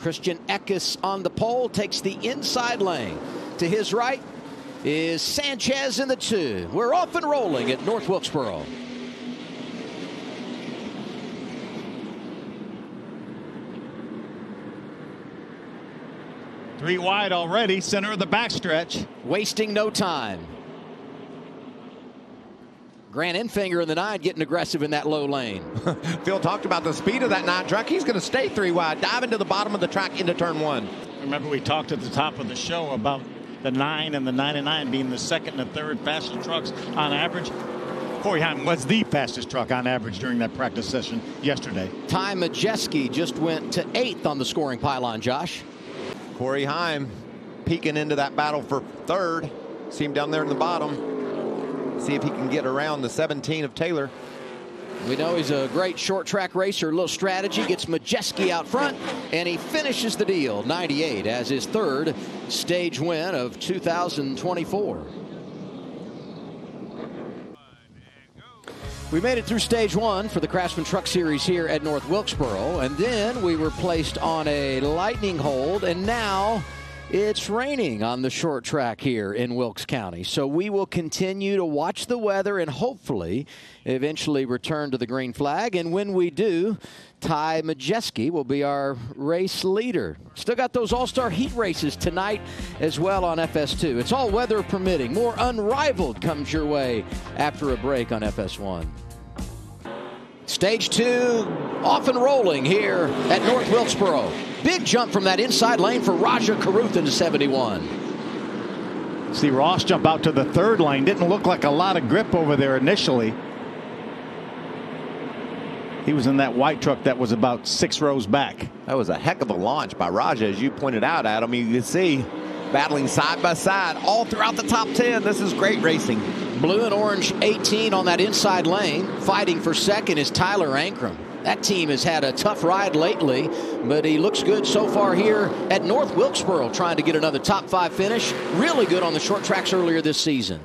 Christian Eckes on the pole, takes the inside lane. To his right is Sanchez in the 2. We're off and rolling at North Wilkesboro. Three wide already, center of the backstretch. Wasting no time. Grant Enfinger in the 9 getting aggressive in that low lane. Phil talked about the speed of that 9 truck. He's going to stay 3 wide, dive into the bottom of the track into turn 1. Remember, we talked at the top of the show about the 9 and the 99 being the second and the third fastest trucks on average. Corey Heim was the fastest truck on average during that practice session yesterday. Ty Majeski just went to 8th on the scoring pylon, Josh. Corey Heim peeking into that battle for 3rd. See him down there in the bottom. See if he can get around the 17 of Taylor. We know he's a great short track racer. A little strategy, gets Majeski out front, and he finishes the deal. 98 as his 3rd stage win of 2024. We made it through stage 1 for the Craftsman Truck Series here at North Wilkesboro, and then we were placed on a lightning hold, and now it's raining on the short track here in Wilkes County. So we will continue to watch the weather and hopefully eventually return to the green flag. And when we do, Ty Majeski will be our race leader. Still got those all-star heat races tonight as well on FS2. It's all weather permitting. More Unrivaled comes your way after a break on FS1. Stage 2 off and rolling here at North Wilkesboro. Big jump from that inside lane for Rajah into 71. See Ross jump out to the 3rd lane. Didn't look like a lot of grip over there initially. He was in that white truck that was about 6 rows back. That was a heck of a launch by Rajah, as you pointed out, Adam. You can see battling side by side all throughout the top 10. This is great racing. Blue and orange 18 on that inside lane. Fighting for 2nd is Tyler Ankrum. That team has had a tough ride lately, but he looks good so far here at North Wilkesboro, trying to get another top 5 finish. Really good on the short tracks earlier this season.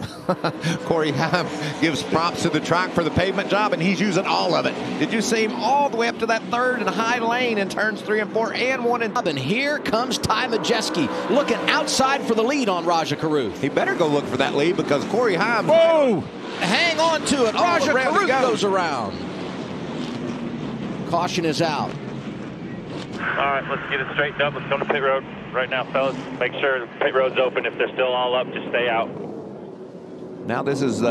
Corey Heim gives props to the track for the pavement job, and he's using all of it. Did you see him all the way up to that 3rd and high lane in turns 3 and 4 and 1 and... And here comes Ty Majeski looking outside for the lead on Rajah Caruth. He better go look for that lead because Corey Heim... Whoa! Hang on to it. Rajah Caruth goes around. Caution is out. All right, let's get it straightened up. Let's go to pit road right now, fellas. Make sure the pit road's open. If they're still all up, just stay out. Now this is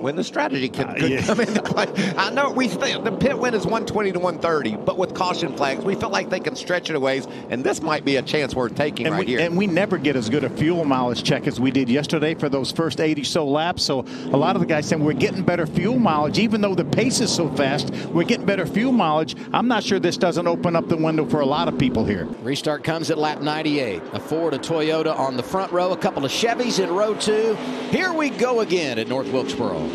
when the strategy could come into play. I know the pit win is 120 to 130, but with caution flags, we feel like they can stretch it a ways, and this might be a chance worth taking here. And we never get as good a fuel mileage check as we did yesterday for those first 80 so laps. So a lot of the guys saying we're getting better fuel mileage, even though the pace is so fast, we're getting better fuel mileage. I'm not sure this doesn't open up the window for a lot of people here. Restart comes at lap 98. A Ford, a Toyota on the front row, a couple of Chevys in row 2. Here we go again at North Wilkesboro.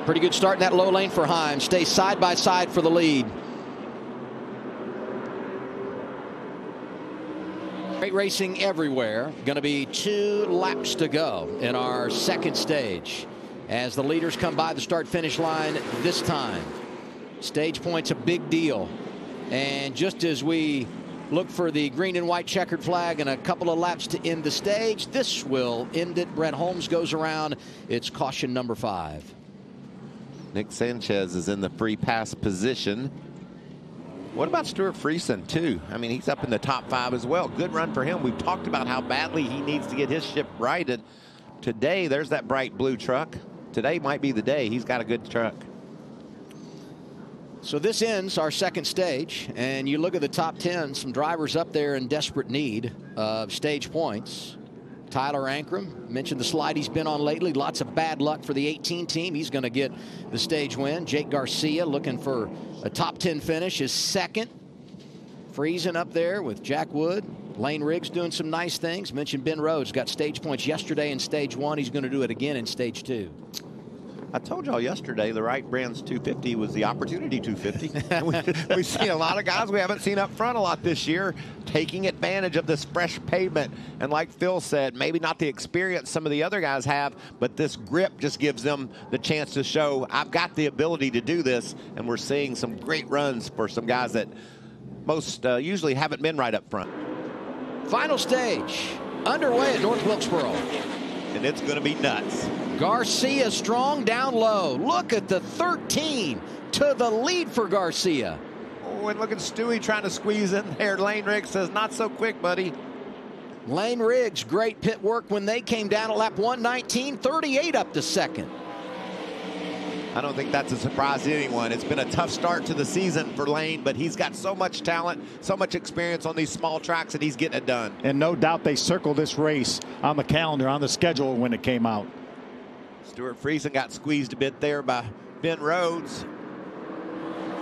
Pretty good start in that low lane for Heim. Stays side by side for the lead. Great racing everywhere. Going to be 2 laps to go in our 2nd stage as the leaders come by the start-finish line this time. Stage point's a big deal. And just as we look for the green and white checkered flag and a couple of laps to end the stage, this will end it. Brett Holmes goes around. It's caution number 5. Nick Sanchez is in the free pass position. What about Stuart Friesen, too? I mean, he's up in the top 5 as well. Good run for him. We've talked about how badly he needs to get his ship righted. Today, there's that bright blue truck. Today might be the day. He's got a good truck. So this ends our 2nd stage, and you look at the top 10, some drivers up there in desperate need of stage points. Tyler Ankrum, mentioned the slide he's been on lately. Lots of bad luck for the 18 team. He's going to get the stage win. Jake Garcia looking for a top 10 finish, is 2nd. Friesen up there with Jack Wood. Lane Riggs doing some nice things. Mentioned Ben Rhodes got stage points yesterday in stage 1. He's going to do it again in stage 2. I told y'all yesterday the Wright Brand's 250 was the opportunity 250. we see a lot of guys we haven't seen up front a lot this year taking advantage of this fresh pavement. And like Phil said, maybe not the experience some of the other guys have, but this grip just gives them the chance to show, I've got the ability to do this. And we're seeing some great runs for some guys that most usually haven't been right up front. Final stage underway at North Wilkesboro. And it's going to be nuts. Garcia strong down low. Look at the 13 to the lead for Garcia. Oh, and look at Stewie trying to squeeze in there. Lane Riggs says, not so quick, buddy. Lane Riggs, great pit work when they came down at lap 119, 38 up to second. I don't think that's a surprise to anyone. It's been a tough start to the season for Lane, but he's got so much talent, so much experience on these small tracks, and he's getting it done. And no doubt they circled this race on the calendar, on the schedule when it came out. Stuart Friesen got squeezed a bit there by Ben Rhodes.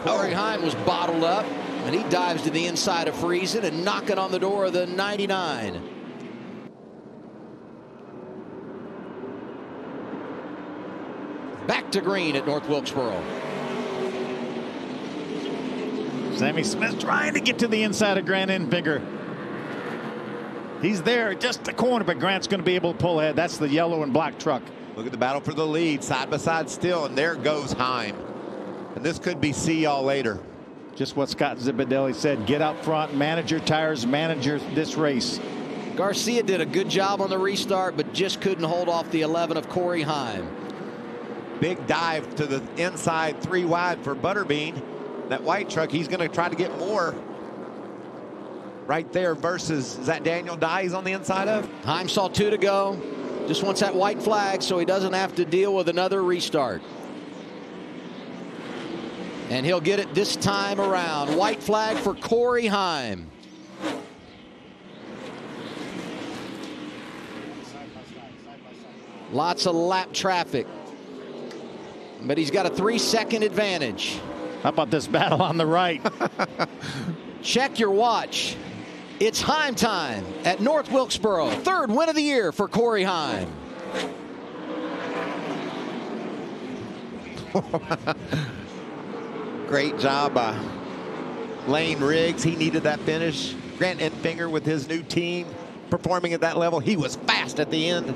Corey Heim was bottled up, and he dives to the inside of Friesen and knocking on the door of the 99. Back to green at North Wilkesboro. Sammy Smith trying to get to the inside of Grant Enfinger. He's there just the corner, but Grant's going to be able to pull ahead. That's the yellow and black truck. Look at the battle for the lead, side by side still, and there goes Heim. And this could be see y'all later. Just what Scott Zipadelli said, get up front, manage your tires, manage this race. Garcia did a good job on the restart, but just couldn't hold off the 11 of Corey Heim. Big dive to the inside, 3 wide for Butterbean. That white truck, he's going to try to get more right there versus, is that Daniel Dye he's on the inside of? Heim saw 2 to go. Just wants that white flag so he doesn't have to deal with another restart. And he'll get it this time around. White flag for Corey Heim. Lots of lap traffic. But he's got a 3-second advantage. How about this battle on the right? Check your watch. It's Heim time at North Wilkesboro. 3rd win of the year for Corey Heim. Great job by Lane Riggs. He needed that finish. Grant Enfinger with his new team performing at that level. He was fast at the end.